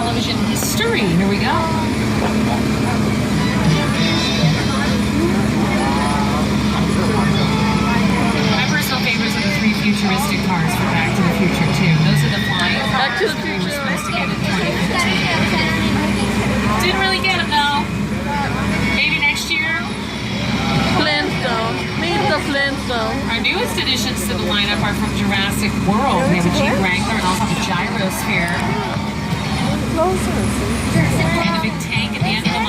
television history. Here we go. My personal favorites are the three futuristic cars for Back to the Future too. Those are the flying Back to cars the that we were Future. supposed to get in 2015. Didn't really get them though. Maybe next year. Flintstone. Meet the Flintstone. Our newest additions to the lineup are from Jurassic World. We have a Jeep Wrangler and also the Gyrosphere. Closer. And a big tank at the end of the